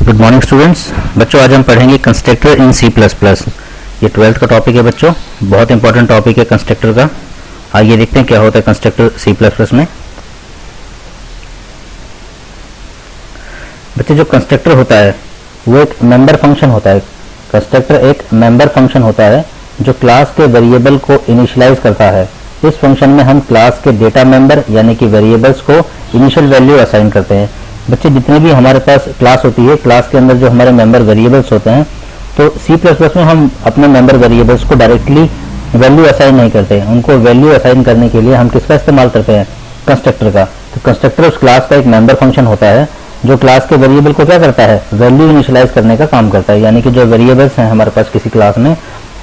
Good morning students. बच्चों आज हम पढ़ेंगे कंस्ट्रक्टर इन सी प्लस प्लस। ये 12th का टॉपिक है बच्चों, बहुत इंपॉर्टेंट टॉपिक है कंस्ट्रक्टर का। आइए देखते हैं क्या होता है कंस्ट्रक्टर सी प्लस प्लस में। बच्चे जो कंस्ट्रक्टर होता है वो एक मेंबर फंक्शन होता है। कंस्ट्रक्टर एक मेंबर फंक्शन होता है जो क्लास के वेरिएबल को इनिशियलाइज करता है। इस फंक्शन में हम क्लास के डेटा मेंबर यानी कि वेरिएबल्स को इनिशियल वैल्यू असाइन करते हैं। बच्चे जितने भी हमारे पास क्लास होती है, क्लास के अंदर जो हमारे मेंबर वेरिएबल्स होते हैं, तो सी प्लस प्लस में हम अपने मेंबर वेरिएबल्स को डायरेक्टली वैल्यू असाइन नहीं करते हैं। उनको वैल्यू असाइन करने के लिए हम किसका इस्तेमाल करते हैं? कंस्ट्रक्टर का। तो कंस्ट्रक्टर उस क्लास का एक मेंबर फंक्शन होता है जो क्लास के वेरिएबल को क्या करता है? वैल्यू इनिशियलाइज करने का काम करता है। यानी कि जो वेरिएबल्स हैं हमारे पास किसी क्लास में,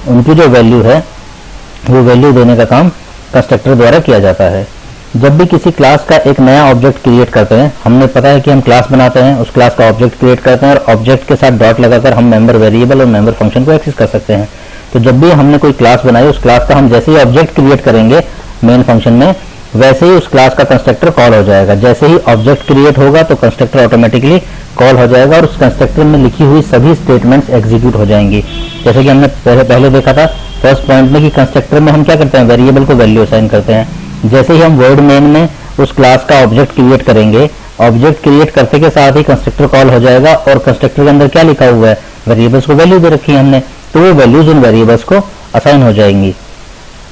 उनकी जो वैल्यू है वो वैल्यू देने का काम कंस्ट्रक्टर द्वारा किया जाता है। जब भी किसी क्लास का एक नया ऑब्जेक्ट क्रिएट करते हैं, हमने पता है कि हम क्लास बनाते हैं, उस क्लास का ऑब्जेक्ट क्रिएट करते हैं और ऑब्जेक्ट के साथ डॉट लगाकर हम मेंबर वेरिएबल और मेंबर फंक्शन को एक्सेस कर सकते हैं। तो जब भी हमने कोई क्लास बनाई, उस क्लास का हम जैसे ही ऑब्जेक्ट क्रिएट करेंगे मेन फंक्शन में, वैसे ही उस क्लास का कंस्ट्रक्टर कॉल हो जाएगा। जैसे ही ऑब्जेक्ट क्रिएट होगा तो कंस्ट्रक्टर ऑटोमेटिकली कॉल हो जाएगा और उस कंस्ट्रक्टर में लिखी हुई सभी स्टेटमेंट्स एग्जीक्यूट हो जाएंगी। जैसे कि हमने पहले देखा था फर्स्ट पॉइंट में कि कंस्ट्रक्टर में हम क्या करते हैं? वेरिएबल को वैल्यू असाइन करते हैं। जैसे ही हम वर्ड मेन में उस क्लास का ऑब्जेक्ट क्रिएट करेंगे, ऑब्जेक्ट क्रिएट करते के साथ ही कंस्ट्रक्टर कॉल हो जाएगा और कंस्ट्रक्टर के अंदर क्या लिखा हुआ है? वेरिएबल्स को वैल्यू दे रखी है हमने, तो वो वैल्यूज उन वेरिएबल्स को असाइन हो जाएंगी।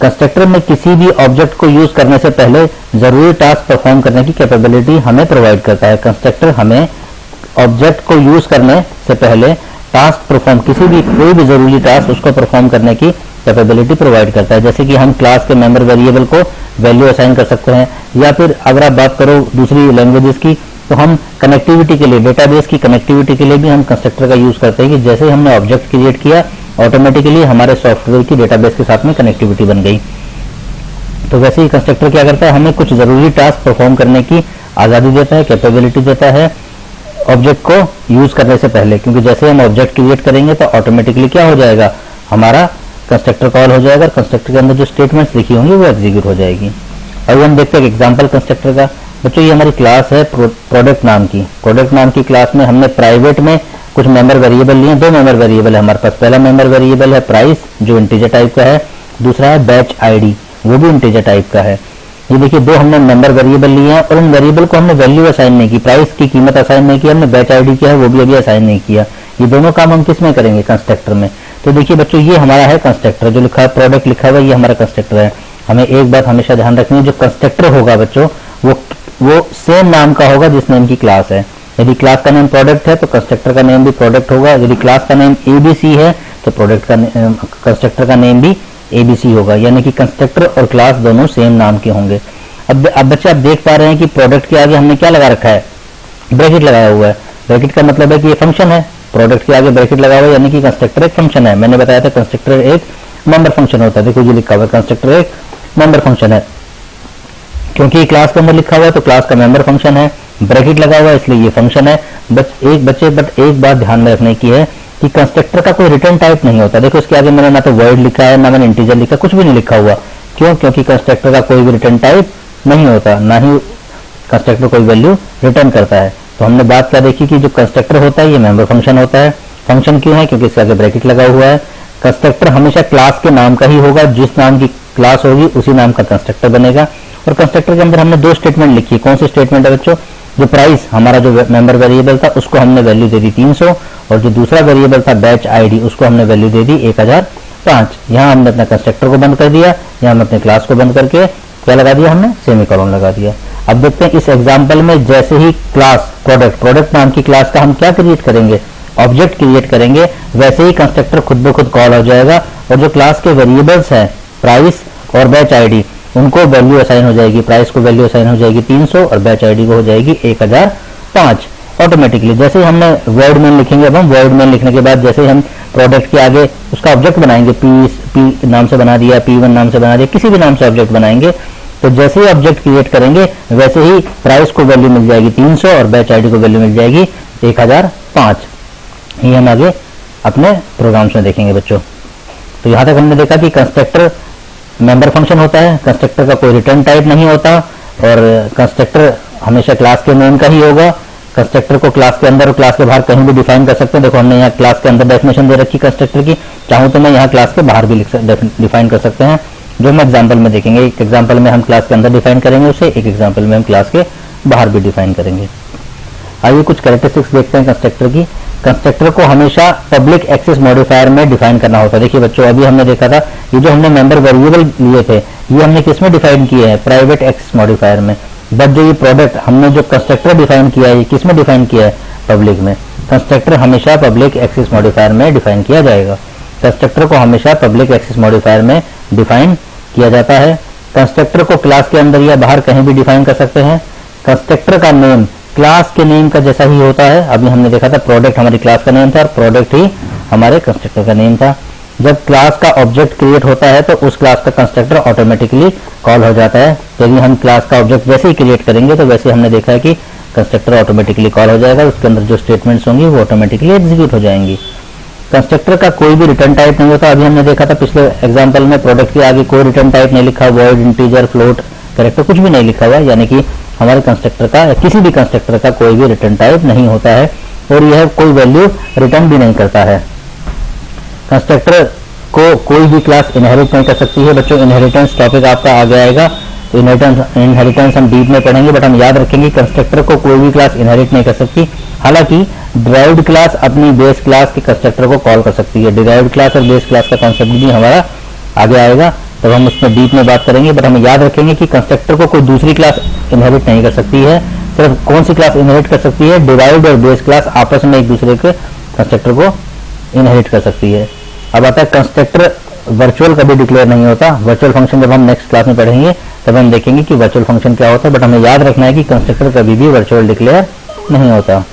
कंस्ट्रक्टर में किसी भी ऑब्जेक्ट को यूज करने से पहले जरूरी टास्क परफॉर्म करने की कैपेबिलिटी हमें प्रोवाइड करता है। कंस्ट्रक्टर हमें ऑब्जेक्ट को यूज करने से पहले टास्क परफॉर्म, किसी भी कोई भी जरूरी टास्क उसको परफॉर्म करने की कैपेबिलिटी प्रोवाइड करता है। जैसे कि हम क्लास के मेंबर वेरिएबल को वैल्यू असाइन कर सकते हैं, या फिर अगर आप बात करो दूसरी लैंग्वेजेस की, तो हम कनेक्टिविटी के लिए, डेटाबेस की कनेक्टिविटी के लिए भी हम कंस्ट्रक्टर का यूज करते हैं कि जैसे ही हमने ऑब्जेक्ट क्रिएट किया, ऑटोमेटिकली हमारे सॉफ्टवेयर की डेटाबेस के साथ में कनेक्टिविटी बन गई। तो वैसे ही कंस्ट्रक्टर क्या करता है? हमें कुछ जरूरी टास्क परफॉर्म करने की आज़ादी देता है, कैपेबिलिटी देता है ऑब्जेक्ट को यूज करने से पहले, क्योंकि जैसे हम ऑब्जेक्ट क्रिएट करेंगे तो ऑटोमेटिकली क्या हो जाएगा? हमारा कंस्ट्रक्टर कॉल हो जाएगा और कंस्ट्रक्टर के अंदर जो स्टेटमेंट्स लिखी होंगी वो एग्जीक्यूट हो जाएगी। अब हम देखते हैं एग्जांपल कंस्ट्रक्टर का। बच्चों ये हमारी क्लास है प्रोडक्ट नाम की। प्रोडक्ट नाम की क्लास में हमने प्राइवेट में कुछ मेंबर वेरिएबल लिए। दो मेंबर वेरिएबल है हमारे पास। पहला मेंबर वेरिएबल है प्राइस, जो इंटीजर टाइप का है। दूसरा है बैच आईडी, वो भी इंटीजर टाइप का है। ये देखिए दो हमने मेंबर वेरिएबल लिए हैं और उन वेरिएबल को हमने वैल्यू असाइन नहीं की, प्राइस की कीमत असाइन नहीं की, हमने बैच आईडी किया है वो भी अभी असाइन नहीं किया। ये दोनों काम हम किस में करेंगे? कंस्ट्रक्टर में। तो देखिए बच्चों ये हमारा है कंस्ट्रक्टर, जो लिखा है प्रोडक्ट लिखा हुआ है, ये हमारा कंस्ट्रक्टर है। हमें एक बात हमेशा ध्यान रखनी है, जो कंस्ट्रक्टर होगा बच्चों वो सेम नाम का होगा जिस नेम की क्लास है। यदि क्लास का नेम प्रोडक्ट है तो कंस्ट्रक्टर का नेम भी प्रोडक्ट होगा। यदि क्लास का नेम एबीसी है तो प्रोडक्ट का कंस्ट्रक्टर का नेम भी एबीसी होगा। यानी कि कंस्ट्रक्टर और क्लास दोनों सेम नाम के होंगे। अब बच्चे आप देख पा रहे हैं कि प्रोडक्ट के आगे हमने क्या लगा रखा है? ब्रैकेट लगाया हुआ है। ब्रैकेट का मतलब है कि ये फंक्शन है। प्रोडक्ट के आगे ब्रैकेट लगा हुआ है यानी कि कंस्ट्रक्टर एक फंक्शन है। मैंने बताया था कंस्ट्रक्टर एक मेंबर फंक्शन होता है। देखो ये लिखा हुआ है कंस्ट्रक्टर एक मेंबर फंक्शन है, क्योंकि क्लास के अंदर लिखा हुआ है तो क्लास का मेंबर फंक्शन है। ब्रैकेट लगा हुआ है इसलिए ये फंक्शन है। बट एक बात ध्यान में रखने की है कि कंस्ट्रक्टर का कोई रिटर्न टाइप नहीं होता। देखो इसके आगे मैंने ना तो वर्ड लिखा है, ना मैंने इंटीजर लिखा, कुछ भी नहीं लिखा हुआ। क्यों? क्योंकि कंस्ट्रक्टर का कोई भी रिटर्न टाइप नहीं होता, ना ही कंस्ट्रक्टर कोई वैल्यू रिटर्न करता है। तो हमने बात क्या देखी कि जो कंस्ट्रक्टर होता है ये मेंबर फंक्शन होता है। फंक्शन क्यों है? क्योंकि इसके आगे ब्रैकेट लगा हुआ है। कंस्ट्रक्टर हमेशा क्लास के नाम का ही होगा, जिस नाम की क्लास होगी उसी नाम का कंस्ट्रक्टर बनेगा। और कंस्ट्रक्टर के अंदर हमने दो स्टेटमेंट लिखी। कौन सी स्टेटमेंट है बच्चों? जो प्राइस हमारा जो मेंबर वेरिएबल था उसको हमने वैल्यू दे दी 300, और जो दूसरा वेरिएबल था बैच आईडी उसको हमने वैल्यू दे दी 1005। यहाँ हमने अपने कंस्ट्रक्टर को बंद कर दिया, यहाँ हमने अपने क्लास को बंद करके क्या लगा दिया? हमने सेमीकोलन लगा दिया। अब देखते हैं इस एग्जांपल में, जैसे ही क्लास प्रोडक्ट नाम की क्लास का हम क्या क्रिएट करेंगे? ऑब्जेक्ट क्रिएट करेंगे, वैसे ही कंस्ट्रक्टर खुद ब खुद कॉल हो जाएगा और जो क्लास के वेरिएबल्स हैं प्राइस और बैच आईडी उनको वैल्यू असाइन हो जाएगी। प्राइस को वैल्यू असाइन हो जाएगी 300 और बैच आईडी को हो जाएगी 1005 ऑटोमेटिकली। जैसे ही हमने वर्ड मेन लिखेंगे, अब हम वर्ड मेन लिखने के बाद जैसे ही हम प्रोडक्ट के आगे उसका ऑब्जेक्ट बनाएंगे, पी नाम से बना दिया, P1 नाम से बना दिया, किसी भी नाम से ऑब्जेक्ट बनाएंगे, तो जैसे ही ऑब्जेक्ट क्रिएट करेंगे वैसे ही प्राइस को वैल्यू मिल जाएगी 300 और बैच आईडी को वैल्यू मिल जाएगी 1005। ये हम आगे अपने प्रोग्राम्स में देखेंगे बच्चों। तो यहाँ तक हमने देखा कि कंस्ट्रक्टर मेंबर फंक्शन होता है, कंस्ट्रक्टर का कोई रिटर्न टाइप नहीं होता और कंस्ट्रक्टर हमेशा क्लास के नेम का ही होगा। कंस्ट्रक्टर को क्लास के अंदर और क्लास के बाहर कहीं भी डिफाइन कर सकते हैं। देखो हमने यहाँ क्लास के अंदर डेफिनेशन दे रखी कंस्ट्रक्टर की, चाहूँ तो मैं यहाँ क्लास के बाहर भी डिफाइन कर सकते हैं, जो हम एग्जाम्पल में देखेंगे। एक एग्जाम्पल में हम क्लास के अंदर डिफाइन करेंगे उसे, एक एग्जाम्पल में हम क्लास के बाहर भी डिफाइन करेंगे। आइए कुछ कैरेक्टरिस्टिक्स देखते हैं कंस्ट्रक्टर की। कंस्ट्रक्टर को हमेशा पब्लिक एक्सेस मॉडिफायर में डिफाइन करना होता है। देखिए बच्चों, अभी हमने देखा था ये जो हमने मेंबर वेरिएबल लिए थे ये हमने किस में डिफाइन किए हैं, प्राइवेट एक्सेस मॉडिफायर में। बट जो ये प्रोडक्ट हमने जो कंस्ट्रक्टर डिफाइन किया है ये किस में डिफाइन किया है, पब्लिक में। कंस्ट्रक्टर हमेशा पब्लिक एक्सेस मॉडिफायर में डिफाइन किया जाएगा। कंस्ट्रक्टर को हमेशा पब्लिक एक्सेस मॉडिफायर में डिफाइन किया जाता है। कंस्ट्रक्टर को क्लास के अंदर या बाहर कहीं भी डिफाइन कर सकते हैं। कंस्ट्रक्टर का नेम क्लास के नेम का जैसा ही होता है। अभी हमने देखा था प्रोडक्ट हमारी क्लास का नेम था और प्रोडक्ट ही हमारे कंस्ट्रक्टर का नेम था। जब क्लास का ऑब्जेक्ट क्रिएट होता है तो उस क्लास का कंस्ट्रक्टर ऑटोमेटिकली कॉल हो जाता है। यदि हम क्लास का ऑब्जेक्ट जैसे ही क्रिएट करेंगे तो वैसे हमने देखा है कि कंस्ट्रक्टर ऑटोमेटिकली कॉल हो जाएगा, उसके अंदर जो स्टेटमेंट्स होंगी वो ऑटोमेटिकली एग्जीक्यूट हो जाएंगी। कंस्ट्रक्टर का कोई भी रिटर्न टाइप नहीं होता। अभी हमने देखा था पिछले एग्जाम्पल में प्रोडक्ट के आगे कोई रिटर्न टाइप नहीं लिखा, वॉइड, इंटीजर, फ्लोट, कैरेक्टर कुछ भी नहीं लिखा हुआ है, यानी कि हमारे कंस्ट्रक्टर का या किसी भी कंस्ट्रक्टर का कोई भी रिटर्न टाइप नहीं होता है और यह कोई वैल्यू रिटर्न भी नहीं करता है। कंस्ट्रक्टर को कोई भी क्लास इनहेरिट नहीं कर सकती है। बच्चों इनहेरिटेंस टॉपिक आपका आगे आएगा, तो इनहेरिटेंस हम डीप में पढ़ेंगे, बट हम याद रखेंगे कंस्ट्रक्टर को कोई भी क्लास इनहेरिट नहीं कर सकती। हालांकि डिराइव्ड क्लास अपनी बेस क्लास के कंस्ट्रक्टर को कॉल कर सकती है। डिराइव्ड क्लास और बेस क्लास का कॉन्सेप्ट भी हमारा आगे आएगा, तब हम उसमें डीप में बात करेंगे। बट हम याद रखेंगे कि कंस्ट्रक्टर को कोई दूसरी क्लास इनहेरिट नहीं कर सकती है। सिर्फ कौन सी क्लास इनहेरिट कर सकती है, डिराइव्ड और बेस क्लास आपस में एक दूसरे के कंस्ट्रक्टर को इनहेरिट कर सकती है। अब आता है कंस्ट्रक्टर वर्चुअल कभी डिक्लेयर नहीं होता। वर्चुअल फंक्शन जब हम नेक्स्ट क्लास में पढ़ेंगे तब हम देखेंगे कि वर्चुअल फंक्शन क्या होता है, बट हमें याद रखना है कि कंस्ट्रक्टर कभी भी वर्चुअल डिक्लेयर नहीं होता।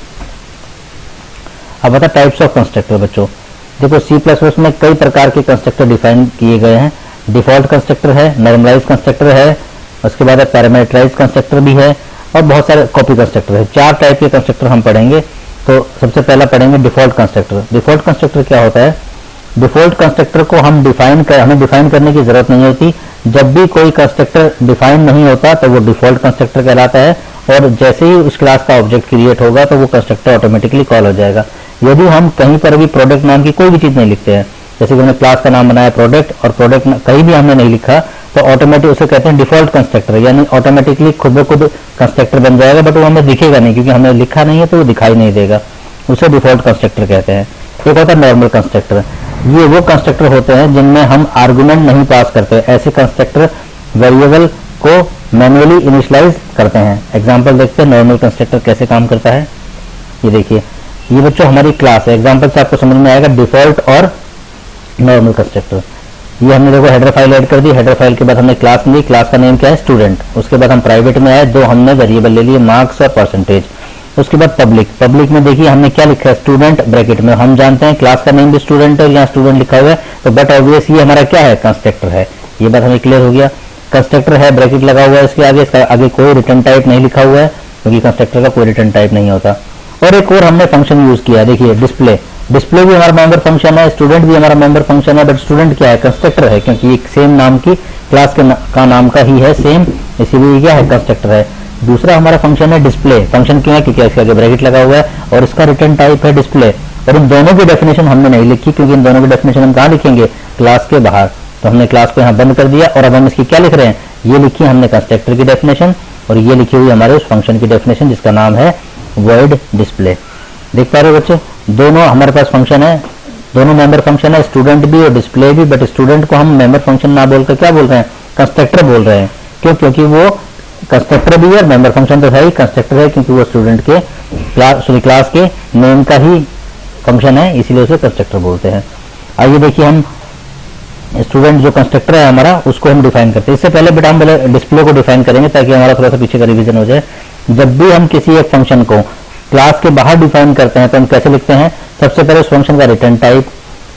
अब आता है टाइप्स ऑफ कंस्ट्रक्टर। बच्चों देखो C++ में कई प्रकार के कंस्ट्रक्टर डिफाइन किए गए हैं। डिफॉल्ट कंस्ट्रक्टर है, नॉर्मलाइज कंस्ट्रक्टर है, उसके बाद पैरामीटराइज कंस्ट्रक्टर भी है और बहुत सारे कॉपी कंस्ट्रक्टर है। 4 टाइप के कंस्ट्रक्टर हम पढ़ेंगे। तो सबसे पहला पढ़ेंगे डिफॉल्ट कंस्ट्रक्टर। डिफॉल्ट कंस्ट्रक्टर क्या होता है? डिफॉल्ट कंस्ट्रक्टर को हमें डिफाइन करने की जरूरत नहीं होती। जब भी कोई कंस्ट्रक्टर डिफाइन नहीं होता तो वो डिफॉल्ट कंस्ट्रक्टर कहलाता है और जैसे ही उस क्लास का ऑब्जेक्ट क्रिएट होगा तो वो कंस्ट्रक्टर ऑटोमेटिकली कॉल हो जाएगा। यदि हम कहीं पर भी प्रोडक्ट नाम की कोई भी चीज नहीं लिखते हैं, जैसे कि हमने क्लास का नाम बनाया प्रोडक्ट और प्रोडक्ट कहीं भी हमने नहीं लिखा, तो ऑटोमेटिक उसे कहते हैं डिफॉल्ट कंस्ट्रक्टर, यानी ऑटोमेटिकली खुद ब खुद कंस्ट्रक्टर बन जाएगा, बट वो हमें दिखेगा नहीं क्योंकि हमने लिखा नहीं है तो वो दिखाई नहीं देगा। उसे डिफॉल्ट कंस्ट्रक्टर कहते हैं। एक होता है नॉर्मल कंस्ट्रक्टर। ये वो कंस्ट्रक्टर होते हैं जिनमें हम आर्गुमेंट नहीं पास करते। ऐसे कंस्ट्रक्टर वेरिएबल को मैन्युअली इनिशियलाइज करते हैं। एग्जांपल देखते हैं नॉर्मल कंस्ट्रक्टर कैसे काम करता है। ये देखिए, ये बच्चों हमारी क्लास है। एग्जांपल से आपको समझ में आएगा डिफॉल्ट और नॉर्मल कंस्ट्रक्टर। ये हमने देखो हेडर फाइल ऐड कर दी। हेडर फाइल के बाद हमने क्लास ली, क्लास का नेम क्या है, स्टूडेंट। उसके बाद हम प्राइवेट में आए, 2 हमने वेरिएबल ले लिए, मार्क्स और परसेंटेज। उसके बाद पब्लिक में देखिए हमने क्या लिखा है, स्टूडेंट ब्रैकेट में। हम जानते हैं क्लास का नेम भी स्टूडेंट है और यहाँ स्टूडेंट लिखा हुआ है, तो बट ऑब्वियस ये हमारा क्या है, कंस्ट्रक्टर है। ये बात हमें क्लियर हो गया। कंस्ट्रक्टर है, ब्रैकेट लगा हुआ है इसके आगे, इसका आगे कोई रिटर्न टाइप नहीं लिखा हुआ है क्योंकि कंस्ट्रक्टर का कोई रिटर्न टाइप नहीं होता। और एक और हमने फंक्शन यूज किया, देखिए डिस्प्ले। डिस्प्ले भी हमारा मेंबर फंक्शन है, स्टूडेंट भी हमारा मेंबर फंक्शन है, बट स्टूडेंट क्या है, कंस्ट्रक्टर है क्योंकि एक सेम नाम की क्लास का नाम का ही है सेम, इसीलिए क्या है, कंस्ट्रक्टर है। दूसरा हमारा फंक्शन है डिस्प्ले। फंक्शन क्यों है, क्योंकि इसके आगे ब्रैकेट लगा हुआ है और इसका रिटर्न टाइप है डिस्प्ले। और इन दोनों की डेफिनेशन हमने नहीं लिखी क्योंकि इन दोनों की डेफिनेशन हम कहाँ लिखेंगे, क्लास के बाहर। तो हमने क्लास को यहाँ बंद कर दिया और अब हम इसकी क्या लिख रहे हैं, ये लिखी हमने कंस्ट्रक्टर की डेफिनेशन और ये लिखी हुई हमारे उस फंक्शन की डेफिनेशन जिसका नाम है वर्ड डिस्प्ले। देख पा रहे हो बच्चे, दोनों हमारे पास फंक्शन है, दोनों मेंबर फंक्शन है, स्टूडेंट भी और डिस्प्ले भी। बट स्टूडेंट को हम मेंबर फंक्शन ना बोलकर क्या बोल रहे हैं, कंस्ट्रक्टर बोल रहे हैं। क्यों, क्योंकि वो कंस्ट्रक्टर भी है और मेंबर फंक्शन तो है ही, कंस्ट्रक्टर है क्योंकि वो स्टूडेंट के क्लास के नेम का ही फंक्शन है, इसीलिए उसे कंस्ट्रक्टर बोलते हैं। आइए देखिए, हम स्टूडेंट जो कंस्ट्रक्टर है हमारा उसको हम डिफाइन करते हैं। इससे पहले बेटा हम डिस्प्ले को डिफाइन करेंगे ताकि हमारा थोड़ा सा पीछे का रिवीजन हो जाए। जब भी हम किसी एक फंक्शन को क्लास के बाहर डिफाइन करते हैं तो हम कैसे लिखते हैं, सबसे पहले उस फंक्शन का रिटर्न टाइप,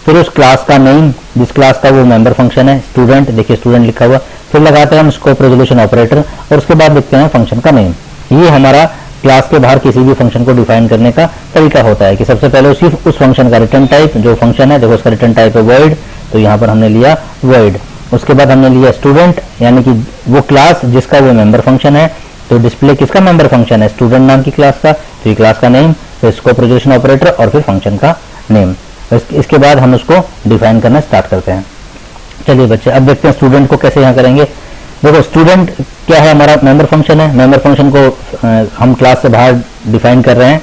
फिर उस क्लास का नेम जिस क्लास का वो मेंबर फंक्शन है, स्टूडेंट, देखिए स्टूडेंट लिखा हुआ, फिर लगाते हैं हम स्कोप रेजोल्यूशन ऑपरेटर और उसके बाद लिखते हैं फंक्शन का नेम। ये हमारा क्लास के बाहर किसी भी फंक्शन को डिफाइन करने का तरीका होता है कि सबसे पहले सिर्फ उस फंक्शन का रिटर्न टाइप, जो फंक्शन है देखो उसका रिटर्न टाइप है वॉइड, तो यहाँ पर हमने लिया वॉइड। उसके बाद हमने लिया स्टूडेंट, यानी कि वो क्लास जिसका वो मेंबर फंक्शन है। तो डिस्प्ले किसका मेंबर फंक्शन है, स्टूडेंट नाम की क्लास का, तो ये क्लास का नेम, फिर स्कोप रेजोल्यूशन ऑपरेटर और फिर फंक्शन का नेम। इसके बाद हम उसको डिफाइन करना स्टार्ट करते हैं। चलिए बच्चे, अब देखते हैं स्टूडेंट को कैसे यहाँ करेंगे। देखो स्टूडेंट क्या है, हमारा मेंबर फंक्शन है। मेंबर फंक्शन को हम क्लास से बाहर डिफाइन कर रहे हैं।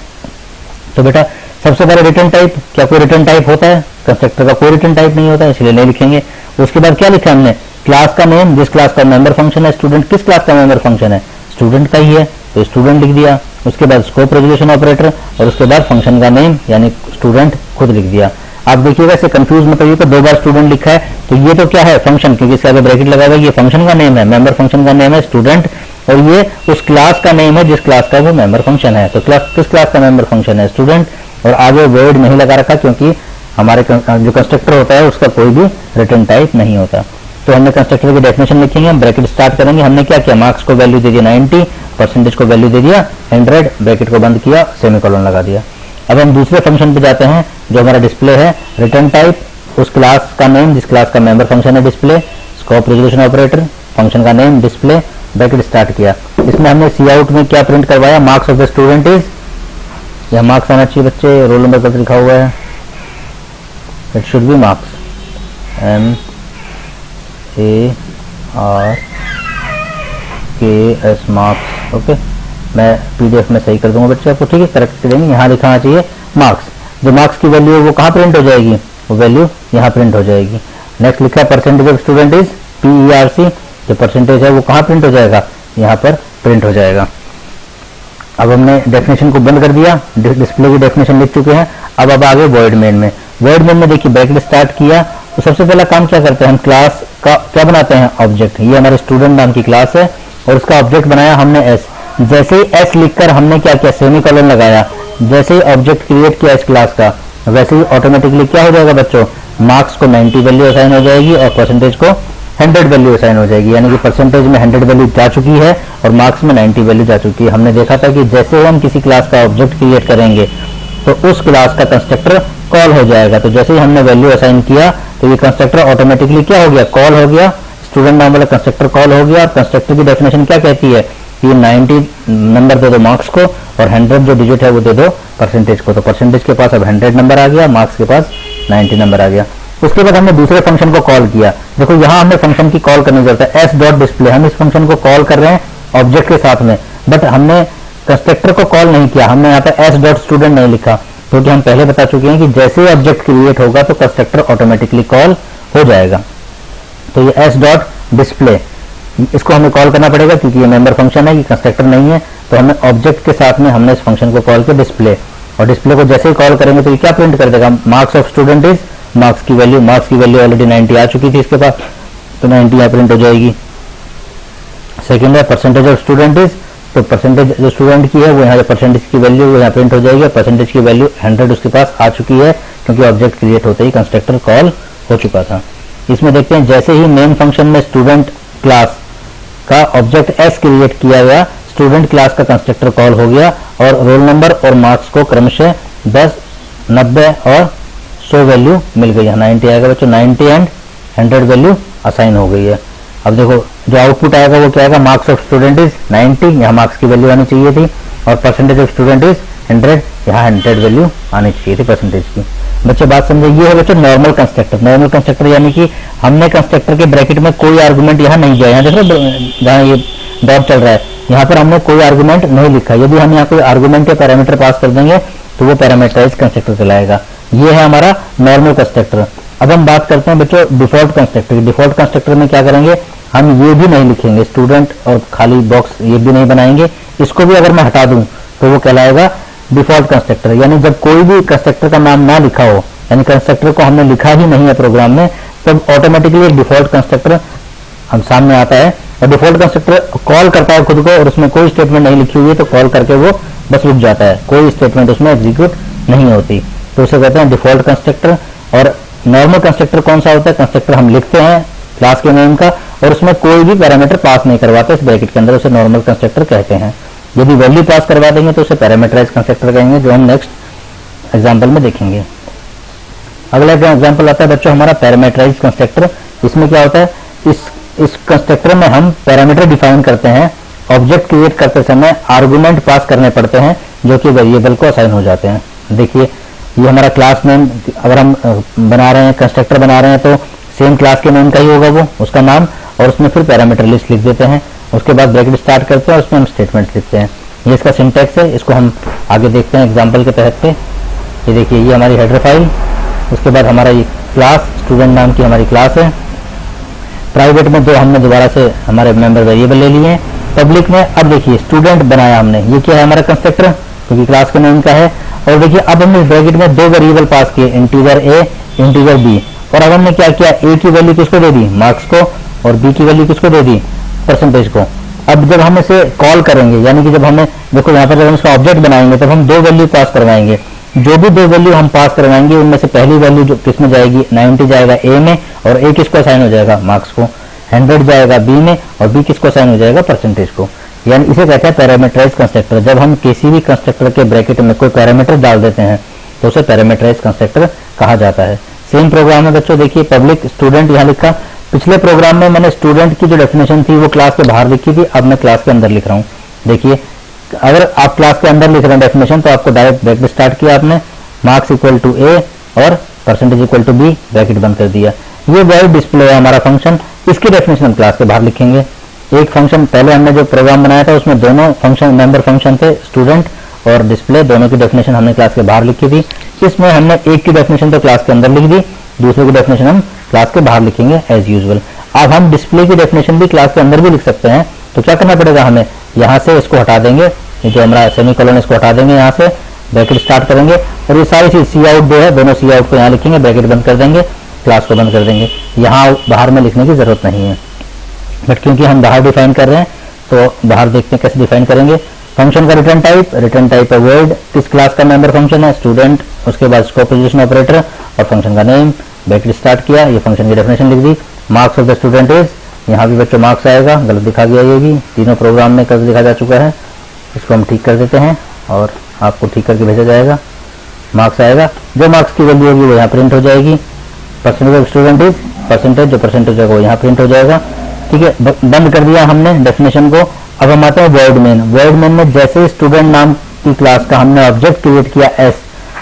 तो बेटा सबसे पहले रिटर्न टाइप, क्या कोई रिटर्न टाइप होता है? कंस्ट्रक्टर का कोई रिटर्न टाइप नहीं होता है, इसलिए नहीं लिखेंगे। उसके बाद क्या लिखा हमने? क्लास का नेम, जिस क्लास का मेंबर फंक्शन है। स्टूडेंट किस क्लास का मेंबर फंक्शन है? स्टूडेंट का ही है, तो स्टूडेंट लिख दिया। उसके बाद स्कोप रेजोल्यूशन ऑपरेटर और उसके बाद फंक्शन का नेम यानी स्टूडेंट खुद लिख दिया। आप देखिएगा इसे कंफ्यूज मत होइए, तो 2 बार स्टूडेंट लिखा है, तो ये तो क्या है? फंक्शन, क्योंकि इसके आगे ब्रैकेट लगा हुआ है, ये फंक्शन का नेम है, मेंबर फंक्शन का नेम है स्टूडेंट, और ये उस क्लास का नेम है जिस क्लास का वो मेंबर फंक्शन है। तो क्लास किस क्लास का मेंबर फंक्शन है? स्टूडेंट। और आगे वर्ड नहीं लगा रखा क्योंकि हमारे जो कंस्ट्रक्टर होता है उसका कोई भी रिटर्न टाइप नहीं होता। तो हमने कंस्ट्रक्टर की डेफिनेशन लिखेंगे, हम ब्रैकेट स्टार्ट करेंगे। हमने क्या किया? मार्क्स को वैल्यू दे दिया 90, परसेंटेज को वैल्यू दे दिया 100, ब्रैकेट को बंद किया, सेमीकोलन लगा दिया। अब हम दूसरे फंक्शन पे जाते हैं जो हमारा डिस्प्ले है। रिटर्न टाइप, उस क्लास का नेम जिस क्लास का मेंबर फंक्शन है display, scope resolution operator, function का नेम डिस्प्ले, ब्रैकेट स्टार्ट किया। इसमें हमने सी आउट में क्या प्रिंट करवाया? Marks of the student is, यह मार्क्स आना चाहिए बच्चे, रोल नंबर पर लिखा हुआ है, it should be marks, MARKS marks. Okay, मैं पीडीएफ में सही कर दूंगा बच्चे आपको, ठीक है, करेक्ट देंगे। यहाँ लिखाना चाहिए मार्क्स। जो मार्क्स की वैल्यू है वो कहाँ प्रिंट हो जाएगी? वो वैल्यू यहाँ प्रिंट हो जाएगी। नेक्स्ट लिखा percentage of student is, PERC, जो परसेंटेज है वो कहाँ प्रिंट हो जाएगा? यहाँ पर प्रिंट हो जाएगा। अब हमने डेफिनेशन को बंद कर दिया, डिस्प्ले की डेफिनेशन लिख चुके हैं। अब आगे वॉइड मेन में, वॉइड मेन में देखिए ब्रैकेट स्टार्ट किया। तो सबसे पहला काम क्या करते हैं? हम क्लास का क्या बनाते हैं? ऑब्जेक्ट। ये हमारे स्टूडेंट नाम की क्लास है और उसका ऑब्जेक्ट बनाया हमने एस। जैसे ही एस लिखकर हमने क्या किया? सेमीकोलन लगाया। जैसे ही ऑब्जेक्ट क्रिएट किया इस क्लास का, वैसे ही ऑटोमेटिकली क्या हो जाएगा बच्चों? मार्क्स को 90 वैल्यू असाइन हो जाएगी और परसेंटेज को 100 वैल्यू असाइन हो जाएगी। यानी कि परसेंटेज में 100 वैल्यू जा चुकी है और मार्क्स में 90 वैल्यू जा चुकी है। हमने देखा था कि जैसे हम किसी क्लास का ऑब्जेक्ट क्रिएट करेंगे तो उस क्लास का कंस्ट्रक्टर कॉल हो जाएगा। तो जैसे ही हमने वैल्यू असाइन किया तो ये कंस्ट्रक्टर ऑटोमेटिकली क्या हो गया? कॉल हो गया। स्टूडेंट नाम वाला कंस्ट्रक्टर कॉल हो गया। और कंस्ट्रक्टर की डेफिनेशन क्या कहती है? कि 90 नंबर दे दो मार्क्स को और 100 जो डिजिट है वो दे दो परसेंटेज को। तो परसेंटेज के पास अब 100 नंबर आ गया, मार्क्स के पास 90 नंबर आ गया। उसके बाद हमने दूसरे फंक्शन को कॉल किया। देखो यहाँ हमें फंक्शन की कॉल करने की जरूरत है, s.display। हम इस फंक्शन को कॉल कर रहे हैं ऑब्जेक्ट के साथ में, बट हमने कंस्ट्रक्टर को कॉल नहीं किया। हमने यहाँ पे s.student नहीं लिखा क्योंकि हम पहले बता चुके हैं कि जैसे ही ऑब्जेक्ट क्रिएट होगा तो कंस्ट्रक्टर ऑटोमेटिकली कॉल हो जाएगा। तो ये s.display, इसको हमें कॉल करना पड़ेगा क्योंकि ये मेंबर फंक्शन है, ये कंस्ट्रक्टर नहीं है। तो हमें ऑब्जेक्ट के साथ में हमने इस फंक्शन को कॉल किया डिस्प्ले, और डिस्प्ले को जैसे ही कॉल करेंगे तो ये क्या प्रिंट कर देगा? Marks of student is, marks की वैल्यू ऑलरेडी 90 आ चुकी थी इसके पास, तो 90 यहाँ प्रिंट हो जाएगी। सेकेंड है परसेंटेज ऑफ स्टूडेंट इज, तो परसेंटेज जो स्टूडेंट की है वो यहाँ परसेंटेज की वैल्यू वो यहाँ प्रिंट हो जाएगी। परसेंटेज की वैल्यू 100 उसके पास आ चुकी है क्योंकि ऑब्जेक्ट क्रिएट होते ही कंस्ट्रक्टर कॉल हो चुका था। इसमें देखते हैं जैसे ही मेन फंक्शन में स्टूडेंट क्लास का ऑब्जेक्ट एस क्रिएट किया गया, स्टूडेंट क्लास का कंस्ट्रक्टर कॉल हो गया और रोल नंबर और मार्क्स को क्रमशः 10, 90 और 100 वैल्यू मिल गई है। 90 आएगा बच्चों, 90 एंड 100 वैल्यू असाइन हो गई है। अब देखो जो आउटपुट आएगा वो क्या आएगा? मार्क्स ऑफ स्टूडेंट इज 90, यहाँ मार्क्स की वैल्यू आनी चाहिए थी, और परसेंटेज ऑफ स्टूडेंट इज 100, यहाँ 100 वैल्यू आनी चाहिए थी परसेंटेज की। बच्चे बात समझे? ये है बच्चों नॉर्मल कंस्ट्रक्टर। नॉर्मल कंस्ट्रक्टर यानी कि हमने कंस्ट्रक्टर के ब्रैकेट में कोई आर्गुमेंट यहाँ नहीं दिया। यहाँ देखो जहाँ ये डॉट चल रहा है यहाँ पर हमने कोई आर्गुमेंट नहीं लिखा। यदि हम यहाँ कोई आर्गुमेंट या पैरामीटर पास कर देंगे तो वो पैरामीटराइज कंस्ट्रक्टर कहलाएगा। ये है हमारा नॉर्मल कंस्ट्रक्टर। अब हम बात करते हैं बच्चों डिफॉल्ट कंस्ट्रक्टर। डिफॉल्ट कंस्ट्रक्टर में क्या करेंगे? हम ये भी नहीं लिखेंगे स्टूडेंट और खाली बॉक्स ये भी नहीं बनाएंगे। इसको भी अगर मैं हटा दूं तो वो कहलाएगा डिफॉल्ट कंस्ट्रक्टर। यानी जब कोई भी कंस्ट्रक्टर का नाम ना लिखा हो, यानी कंस्ट्रक्टर को हमने लिखा ही नहीं है प्रोग्राम में, तब ऑटोमेटिकली एक डिफॉल्ट कंस्ट्रक्टर हम सामने आता है और डिफॉल्ट कंस्ट्रक्टर कॉल करता है खुद को और उसमें कोई स्टेटमेंट नहीं लिखी हुई है, तो कॉल करके वो बस रुक जाता है, कोई स्टेटमेंट उसमें एग्जीक्यूट नहीं होती, तो उसे कहते हैं डिफॉल्ट कंस्ट्रक्टर। और नॉर्मल कंस्ट्रक्टर कौन सा होता है? कंस्ट्रक्टर हम लिखते हैं क्लास के नेम का और उसमें कोई भी पैरामीटर पास नहीं करवाते इस ब्रैकेट के अंदर, उसे नॉर्मल कंस्ट्रक्टर कहते हैं। यदि वैल्यू पास करवा देंगे तो उसे पैरामीटराइज कंस्ट्रक्टर कहेंगे, जो हम नेक्स्ट एग्जांपल में देखेंगे। अगला एग्जांपल आता है बच्चों हमारा पैरामीटराइज कंस्ट्रक्टर। इसमें क्या होता है? इस कंस्ट्रक्टर में हम पैरामीटर डिफाइन करते हैं। ऑब्जेक्ट क्रिएट करते समय आर्गुमेंट पास करने पड़ते हैं, जो कि वेरिएबल को असाइन हो जाते हैं। देखिए ये हमारा क्लास नेम, अगर हम बना रहे हैं कंस्ट्रक्टर बना रहे हैं तो सेम क्लास के नेम का ही होगा वो उसका नाम, और उसमें फिर पैरामीटर लिस्ट लिख देते हैं, उसके बाद ब्रैकेट स्टार्ट करते हैं और उसमें हम स्टेटमेंट लिखते हैं। ये इसका सिंटैक्स है, इसको हम आगे देखते हैं एग्जाम्पल के तहत पे। ये देखिए ये हमारी हेडर फाइल, उसके बाद हमारा ये क्लास स्टूडेंट नाम की हमारी क्लास है। प्राइवेट में दो हमने दोबारा से हमारे मेंबर वेरिएबल ले लिए हैं। पब्लिक में अब देखिए स्टूडेंट बनाया हमने, ये क्या है हमारा कंस्ट्रक्टर क्योंकि क्लास के नेम का है। और देखिए अब हमने ब्रैकेट में दो वेरिएबल पास किए, इंटीजर ए इंटीजर बी, और अब हमने क्या किया, ए की वैल्यू किसको दे दी, मार्क्स को, और बी की वैल्यू किसको दे दी, परसेंटेज को। अब जब हम इसे कॉल करेंगे, यानी कि जब हमें देखो यहाँ पर जब हम इसका ऑब्जेक्ट बनाएंगे तब हम दो वैल्यू पास करवाएंगे। जो भी दो वैल्यू हम पास करवाएंगे उनमें से पहली वैल्यू जो किसमें जाएगी, 90 जाएगा ए में, और ए किसको असाइन हो जाएगा, मार्क्स को। 100 जाएगा बी में, और बी किसको असाइन हो जाएगा, परसेंटेज को। यानी इसे कहते हैं पैरामीटराइज कंस्ट्रक्टर। जब हम किसी भी कंस्ट्रक्टर के ब्रैकेट में कोई पैरामीटर डाल देते हैं तो उसे पैरामीटराइज कंस्ट्रक्टर कहा जाता है। सेम प्रोग्राम में बच्चों देखिए पब्लिक स्टूडेंट यहाँ लिखा। पिछले प्रोग्राम में मैंने स्टूडेंट की जो डेफिनेशन थी वो क्लास के बाहर लिखी थी, अब मैं क्लास के अंदर लिख रहा हूँ। देखिए अगर आप क्लास के अंदर लिख रहे हैं डेफिनेशन तो आपको डायरेक्ट ब्रैकेट स्टार्ट किया आपने, मार्क्स इक्वल टू ए और percentage equal to B, bracket बंद कर दिया। ये वॉइड डिस्प्ले है हमारा फंक्शन, इसकी डेफिनेशन हम क्लास के बाहर लिखेंगे। एक फंक्शन पहले हमने जो प्रोग्राम बनाया था उसमें दोनों फंक्शन मेंबर फंक्शन थे, स्टूडेंट और डिस्प्ले, दोनों की डेफिनेशन हमने क्लास के बाहर लिखी थी। इसमें हमने एक की डेफिनेशन तो क्लास के अंदर लिख दी, दूसरे की डेफिनेशन हम क्लास के बाहर लिखेंगे एज यूजुअल। अब हम डिस्प्ले की डेफिनेशन भी क्लास के अंदर भी लिख सकते हैं, तो क्या करना पड़ेगा हमें, यहाँ से इसको हटा देंगे, ये जो हमारा सेमीकोलन इसको हटा देंगे, यहाँ से ब्रैकेट स्टार्ट करेंगे और ये सारी चीज सी आउट जो है दोनों सी आउट को यहाँ लिखेंगे, ब्रैकेट बंद कर देंगे, क्लास को बंद कर देंगे। यहाँ बाहर में लिखने की जरूरत नहीं है, बट क्योंकि हम बाहर डिफाइन कर रहे हैं तो बाहर देखते हैं कैसे डिफाइन करेंगे। फंक्शन का रिटर्न टाइप है वॉइड, किस क्लास का मेंबर फंक्शन है, स्टूडेंट, उसके बाद स्कोप पोजीशन ऑपरेटर और फंक्शन का नेम, ब्रैकेट स्टार्ट किया, ये फंक्शन की डेफिनेशन लिख दी। Marks of the student is, यहाँ भी बच्चों मार्क्स आएगा, गलत दिखा गया, ये भी तीनों प्रोग्राम में गलत दिखा जा चुका है, इसको हम ठीक कर देते हैं और आपको ठीक करके भेजा जाएगा। मार्क्स आएगा, जो मार्क्स की वैल्यू होगी वो यहाँ प्रिंट हो जाएगी। Percentage of student is, percentage जो परसेंटेज होगा वो यहाँ प्रिंट हो जाएगा। ठीक है, बंद कर दिया हमने डेफिनेशन को। अब हम आते हैं वॉइड मेन। वॉइड मेन में जैसे स्टूडेंट नाम की क्लास का हमने ऑब्जेक्ट क्रिएट किया एस,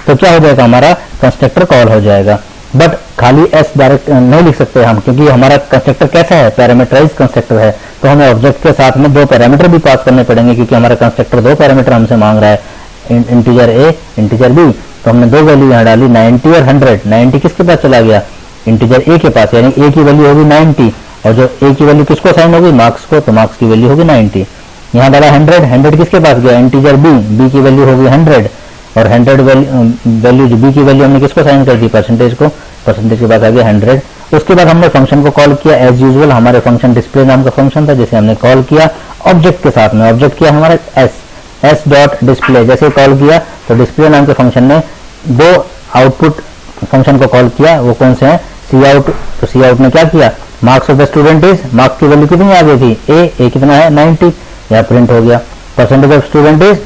तो क्या हो जाएगा, हमारा कंस्ट्रक्टर कॉल हो जाएगा। बट खाली एस डायरेक्ट नहीं लिख सकते हम, क्योंकि हमारा कंस्ट्रक्टर कैसा है, पैरामीटराइज कंस्ट्रक्टर है, तो हमें ऑब्जेक्ट के साथ में दो पैरामीटर भी पास करने पड़ेंगे, क्योंकि हमारा कंस्ट्रक्टर दो पैरामीटर हमसे मांग रहा है, इंटीजर ए इंटीजर बी। तो हमने दो वैल्यू यहाँ डाली 90 और 100। 90 किसके पास चला गया, इंटीजर ए के पास, यानी ए की वैल्यू होगी 90 और जो ए की वैल्यू किसको साइन होगी, मार्क्स को, तो मार्क्स की वैल्यू होगी 90। यहाँ डाला 100, 100 किसके पास गया, इंटीजर बी, बी की वैल्यू होगी 100 और 100 वैल्यू जो बी की वैल्यू हमने किसको साइन कर दी, परसेंटेज को, परसेंटेज के बाद आ गया 100। उसके बाद हमने फंक्शन को कॉल किया एज यूजुअल, हमारे फंक्शन डिस्प्ले नाम का फंक्शन था जिसे हमने कॉल किया ऑब्जेक्ट के साथ में। ऑब्जेक्ट किया हमारा एस डॉट डिस्प्ले, जैसे कॉल किया तो डिस्प्ले नाम के फंक्शन ने दो आउटपुट फंक्शन को कॉल किया, वो कौन से हैं, सी आउट। तो सी आउट ने क्या किया, marks of the student is, marks की वैल्यू कितनी आ गई थी, ए कितना है 90, यहाँ प्रिंट हो गया। परसेंटेज ऑफ स्टूडेंट इज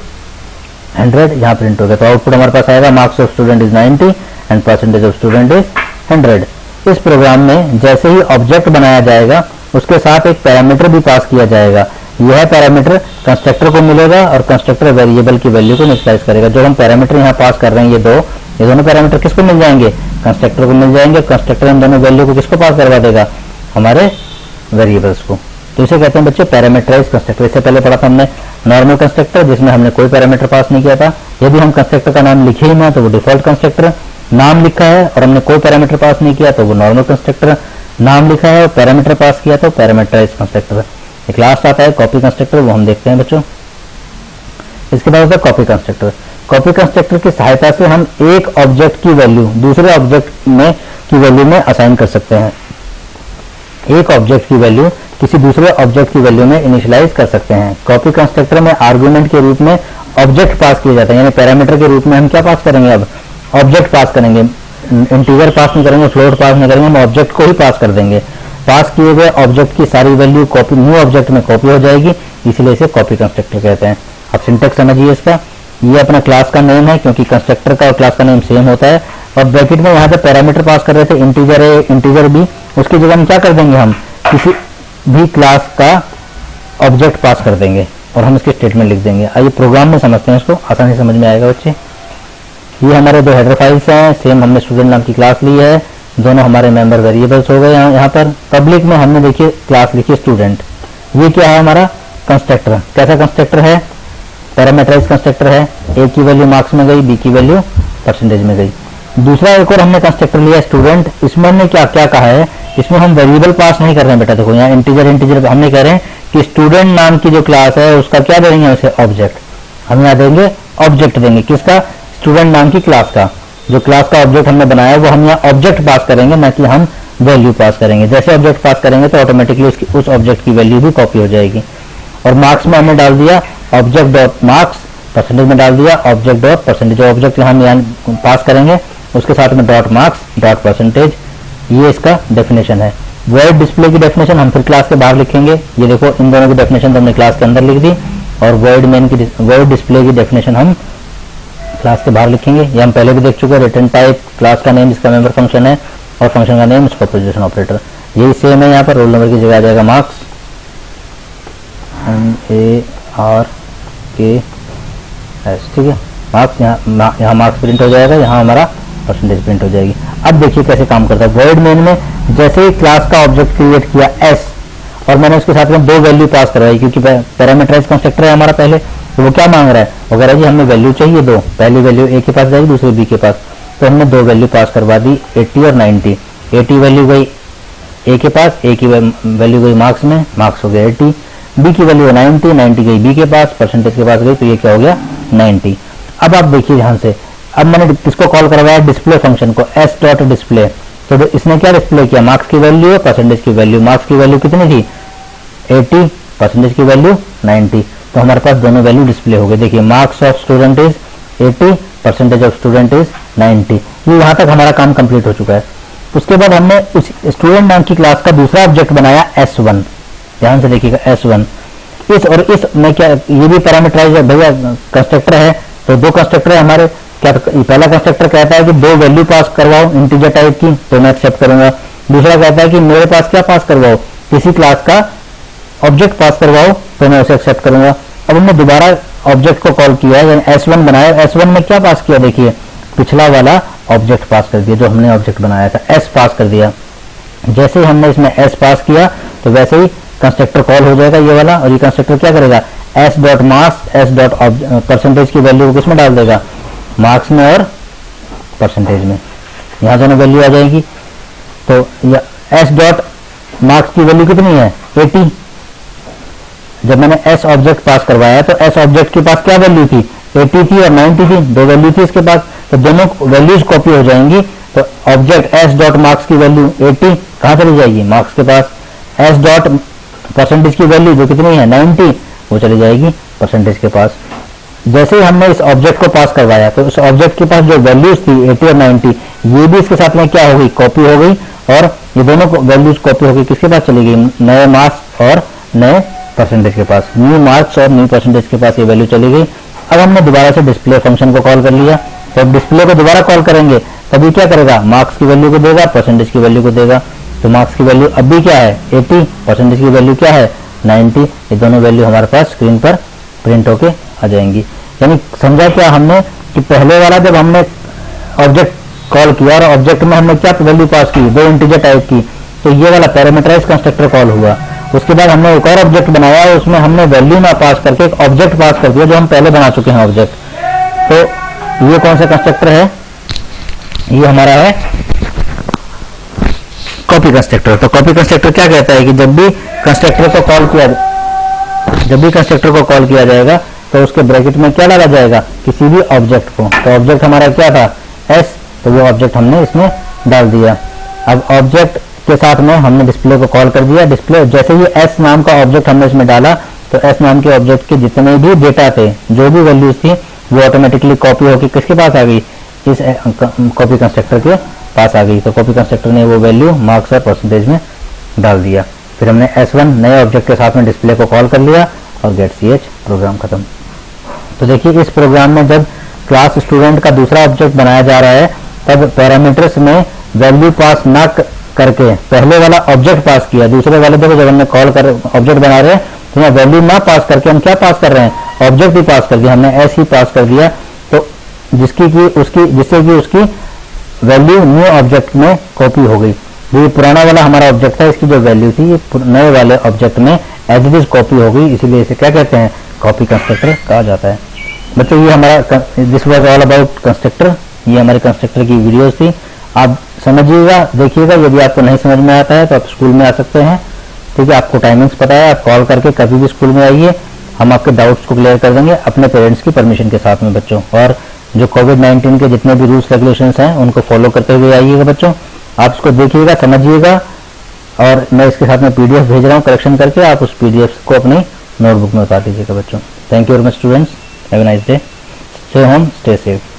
100, यहाँ प्रिंट हो गया। तो आउटपुट हमारे पास आएगा marks of student is 90 and percentage of student is 100। इस प्रोग्राम में जैसे ही ऑब्जेक्ट बनाया जाएगा उसके साथ एक पैरामीटर भी पास किया जाएगा। यह पैरामीटर कंस्ट्रक्टर को मिलेगा और कंस्ट्रक्टर वेरिएबल की वैल्यू को इनिशियलाइज करेगा। जो हम पैरामीटर यहाँ पास कर रहे हैं ये दोनों पैरामीटर किसको मिल जाएंगे, कंस्ट्रक्टर को मिल जाएंगे। कंस्ट्रक्टर इन दोनों वैल्यू को किसको पास करवा देगा, हमारे वेरिएबल्स को। तो इसे कहते हैं बच्चे पैरामीटराइज कंस्ट्रक्टर। इससे पहले पढ़ा था हमने नॉर्मल कंस्ट्रक्टर, जिसमें हमने कोई पैरामीटर पास नहीं किया था। यदि हम कंस्ट्रक्टर का नाम लिखे ही ना तो वो डिफॉल्ट कंस्ट्रक्टर, नाम लिखा है और हमने कोई पैरामीटर पास नहीं किया तो वो नॉर्मल कंस्ट्रक्टर, नाम लिखा है और पैरामीटर पास किया तो पैरामीटराइज कंस्ट्रक्टर। एक लास्ट आता है कॉपी कंस्ट्रक्टर, वो हम देखते हैं बच्चों। इसके बाद होता है कॉपी कंस्ट्रक्टर। कॉपी कंस्ट्रक्टर की सहायता से हम एक ऑब्जेक्ट की वैल्यू दूसरे ऑब्जेक्ट में की वैल्यू में असाइन कर सकते हैं। एक ऑब्जेक्ट की वैल्यू किसी दूसरे ऑब्जेक्ट की वैल्यू में इनिशियलाइज कर सकते हैं। कॉपी कंस्ट्रक्टर में आर्गुमेंट के रूप में ऑब्जेक्ट पास किए जाते हैं, यानी पैरामीटर के रूप में हम क्या पास करेंगे, अब ऑब्जेक्ट पास करेंगे। इंटीजर पास नहीं करेंगे, फ्लोट पास नहीं करेंगे, हम ऑब्जेक्ट को ही पास कर देंगे। पास किए गए ऑब्जेक्ट की सारी वैल्यू कॉपी न्यू ऑब्जेक्ट में कॉपी हो जाएगी, इसलिए इसे कॉपी कंस्ट्रक्टर कहते हैं। अब सिंटैक्स समझिए इसका। ये अपना क्लास का नेम है, क्योंकि कंस्ट्रक्टर का और क्लास का नेम सेम होता है। और ब्रैकेट में यहाँ पे पैरामीटर पास कर रहे थे इंटीजर ए इंटीजर बी, उसकी जगह हम क्या कर देंगे, हम किसी भी क्लास का ऑब्जेक्ट पास कर देंगे। और हम इसकी स्टेटमेंट लिख देंगे। आइए प्रोग्राम में समझते हैं, इसको आसानी से समझ में आएगा बच्चे। ये हमारे दो हेडर फाइल्स हैं, सेम हमने स्टूडेंट नाम की क्लास ली है, दोनों हमारे मेंबर वेरिएबल्स हो गए। यहाँ पर पब्लिक में हमने देखिए क्लास लिखी स्टूडेंट। ये क्या है हमारा कंस्ट्रक्टर। कैसा कंस्ट्रक्टर है? पैरामीटराइज कंस्ट्रक्टर है। ए की वैल्यू मार्क्स में गई, बी की वैल्यू परसेंटेज में गई। दूसरा एक और हमने कंस्ट्रक्टर लिया स्टूडेंट। इसमें हमने क्या क्या कहा है, इसमें हम वेरिएबल पास नहीं कर रहे हैं बेटा। देखो यहाँ इंटीजर हमने कह रहे हैं कि स्टूडेंट नाम की जो क्लास है उसका क्या देंगे, उसे ऑब्जेक्ट। हम यहाँ देंगे ऑब्जेक्ट देंगे, किसका? स्टूडेंट नाम की क्लास का। जो क्लास का ऑब्जेक्ट हमने बनाया वो हम यहाँ ऑब्जेक्ट पास करेंगे, ना कि हम वैल्यू पास करेंगे। जैसे ऑब्जेक्ट पास करेंगे तो ऑटोमेटिकली उस ऑब्जेक्ट की वैल्यू भी कॉपी हो जाएगी। और मार्क्स में हमने डाल दिया ऑब्जेक्ट डॉट मार्क्स, परसेंटेज में डाल दिया ऑब्जेक्ट डॉट परसेंटेज। जो ऑब्जेक्ट हम यहाँ पास करेंगे उसके साथ में डॉट मार्क्स डॉट परसेंटेज। ये इसका डेफिनेशन है। वॉइड डिस्प्ले की डेफिनेशन हम फिर क्लास के बाहर लिखेंगे। ये देखो इन दोनों की डेफिनेशन तो हमने क्लास के अंदर लिख दी, और वॉइड डिस्प्ले की डेफिनेशन हम क्लास के बाहर लिखेंगे। ये हम पहले भी देख चुके हैं। रिटर्न टाइप, क्लास का नेम जिसका मेंबर फंक्शन है, और फंक्शन का नेम उसका पोजीशन ऑपरेटर। यही सेम है यहाँ पर। रोल नंबर की जगह आ जाएगा मार्क्स, MARKS, ठीक है। मार्क्स यहाँ मार्क्स प्रिंट हो जाएगा, यहाँ हमारा परसेंटेज प्रिंट हो जाएगी। अब देखिए कैसे काम करता है। वॉइड मेन में जैसे ही क्लास का ऑब्जेक्ट क्रिएट किया s, और मैंने उसके साथ में दो वैल्यू पास करवाई, क्योंकि पैरामीटराइज कंस्ट्रक्टर है हमारा पहले, तो वो क्या मांग रहा है, वो कह रहा है जी हमें वैल्यू चाहिए दो। पहली वैल्यू a के पास जाएगी, दूसरी b के पास। तो हमने दो वैल्यू पास करवा दी, 80 और 90। 80 वैल्यू गई a के पास, a की वैल्यू गई मार्क्स में, मार्क्स हो गया 80। b की वैल्यू 90, 90 गई b के पास, परसेंटेज के पास गई, तो ये क्या हो गया 90। अब आप देखिए ध्यान से, अब मैंने किसको कॉल करवाया, डिस्प्ले फंक्शन को, s डॉट डिस्प्ले। तो इसने क्या डिस्प्ले किया, मार्क्स की वैल्यू, परसेंटेज की वैल्यू। मार्क्स की वैल्यू कितनी थी 80, परसेंटेज की वैल्यू 90। तो हमारे पास दोनों वैल्यू डिस्प्ले हो गए। देखिए marks of student is 80, percentage of student is 90। ये यहाँ तक हमारा काम कंप्लीट हो चुका है। उसके बाद हमने उस स्टूडेंट नाम की क्लास का दूसरा ऑब्जेक्ट बनाया S1। ध्यान से देखिएगा S1। इस में क्या, ये भी पैरामीटराइज है भैया, कंस्ट्रक्टर है। तो दो कंस्ट्रक्टर है हमारे। क्या पहला कंस्ट्रक्टर कहता है कि दो वैल्यू पास करवाओ इंटीजर टाइप की, तो मैं एक्सेप्ट करूंगा। दूसरा कहता है कि मेरे पास क्या पास करवाओ, किसी क्लास का ऑब्जेक्ट पास करवाओ, तो मैं उसे एक्सेप्ट करूंगा। अब हमने दोबारा ऑब्जेक्ट को कॉल किया, S1 बनाया। S1 में क्या पास किया, देखिए पिछला वाला ऑब्जेक्ट पास कर दिया जो हमने ऑब्जेक्ट बनाया था, S पास कर दिया। जैसे ही हमने इसमें S पास किया तो वैसे ही कंस्ट्रक्टर कॉल हो जाएगा ये वाला, और ये कंस्ट्रक्टर क्या करेगा, S dot marks, S dot percentage की वैल्यू किसमें डाल देगा, मार्क्स में और परसेंटेज में। यहाँ दोनों वैल्यू आ जाएगी। तो S डॉट मार्क्स की वैल्यू कितनी है 80। जब मैंने S ऑब्जेक्ट पास करवाया तो S ऑब्जेक्ट के पास क्या वैल्यू थी, 80 थी और 90 थी, दो वैल्यू थी इसके पास। तो दोनों वैल्यूज कॉपी हो जाएंगी। तो ऑब्जेक्ट S डॉट मार्क्स की वैल्यू 80 कहाँ चली जाएगी, मार्क्स के पास। S डॉट परसेंटेज की वैल्यू जो कितनी है 90, वो चली जाएगी परसेंटेज के पास। जैसे ही हमने इस ऑब्जेक्ट को पास करवाया तो उस ऑब्जेक्ट के पास जो वैल्यूज थी 80 और 90, ये भी इसके साथ में क्या हो गई, कॉपी हो गई। और ये दोनों वैल्यूज कॉपी हो गई, किसके पास चली गई, नए मार्क्स और नए परसेंटेज के पास। न्यू मार्क्स और न्यू परसेंटेज के पास ये वैल्यू चली गई। अब हमने दोबारा से डिस्प्ले फंक्शन को कॉल कर लिया। तो अब डिस्प्ले को दोबारा कॉल करेंगे तभी क्या करेगा, मार्क्स की वैल्यू को देगा, परसेंटेज की वैल्यू को देगा। तो मार्क्स की वैल्यू अब भी क्या है 80, परसेंटेज की वैल्यू क्या है 90। ये दोनों वैल्यू हमारे पास स्क्रीन पर प्रिंट होके आ जाएंगी। यानी समझा क्या हमने कि पहले वाला जब हमने ऑब्जेक्ट कॉल किया और ऑब्जेक्ट में हमने क्या वैल्यू पास की, दो इंटीजर टाइप की, तो ये वाला पैरामीटराइज कंस्ट्रक्टर कॉल हुआ। उसके बाद हमने एक और ऑब्जेक्ट बनाया, उसमें हमने वैल्यू ना पास करके एक ऑब्जेक्ट पास कर दिया जो हम पहले बना चुके हैं ऑब्जेक्ट। तो ये कौन सा कंस्ट्रक्टर है, ये हमारा है कॉपी कंस्ट्रक्टर। तो कॉपी कंस्ट्रक्टर क्या कहता है कि जब भी कंस्ट्रक्टर को कॉल किया जाएगा तो उसके ब्रैकेट में क्या डाला जाएगा, किसी भी ऑब्जेक्ट को। तो ऑब्जेक्ट हमारा क्या था S, तो वो ऑब्जेक्ट हमने इसमें डाल दिया। अब ऑब्जेक्ट के साथ में हमने डिस्प्ले को कॉल कर दिया। डिस्प्ले जैसे ही S नाम का ऑब्जेक्ट हमने इसमें डाला तो S नाम के ऑब्जेक्ट के जितने भी डेटा थे, जो भी वैल्यूज थी, वो ऑटोमेटिकली कॉपी होकर किसके पास आ गई, इस कॉपी कंस्ट्रक्टर के पास आ गई। तो कॉपी कंस्ट्रक्टर ने वो वैल्यू मार्क्स और परसेंटेज में डाल दिया। फिर हमने S1 नए ऑब्जेक्ट के साथ में डिस्प्ले को कॉल कर लिया और गेट ch, प्रोग्राम खत्म। तो देखिए इस प्रोग्राम में जब क्लास स्टूडेंट का दूसरा ऑब्जेक्ट बनाया जा रहा है तब पैरामीटर्स में वैल्यू पास ना करके पहले वाला ऑब्जेक्ट पास किया, दूसरे वाले देखो जब हमने कॉल कर ऑब्जेक्ट बना रहे हैं तो यहाँ वैल्यू ना पास करके हम क्या पास कर रहे हैं, ऑब्जेक्ट ही पास कर दिया, हमने ऐसे ही पास कर दिया, तो जिससे कि उसकी वैल्यू न्यू ऑब्जेक्ट में कॉपी हो गई। ये पुराना वाला हमारा ऑब्जेक्ट था, इसकी जो वैल्यू थी ये नए वाले ऑब्जेक्ट में एज इट इज कॉपी हो गई, इसीलिए इसे क्या कहते हैं, कॉपी कंस्ट्रक्टर कहा जाता है। बच्चों ये हमारा this was all about constructor, ये हमारे कंस्ट्रक्टर की वीडियोस थी। आप समझिएगा, देखिएगा, यदि आपको नहीं समझ में आता है तो आप स्कूल में आ सकते हैं, ठीक है। आपको टाइमिंग्स पता है, आप कॉल करके कभी भी स्कूल में आइए, हम आपके डाउट्स को क्लियर कर देंगे अपने पेरेंट्स की परमिशन के साथ में बच्चों। और जो कोविड-19 के जितने भी रूल्स रेगुलेशंस हैं उनको फॉलो करते हुए आइएगा बच्चों। आप इसको देखिएगा, समझिएगा, और मैं इसके साथ में पीडीएफ भेज रहा हूँ करेक्शन करके, आप उस पीडीएफ को अपनी नोटबुक में उतार दीजिएगा बच्चों। Thank you very much students, have a nice day, stay home, stay safe.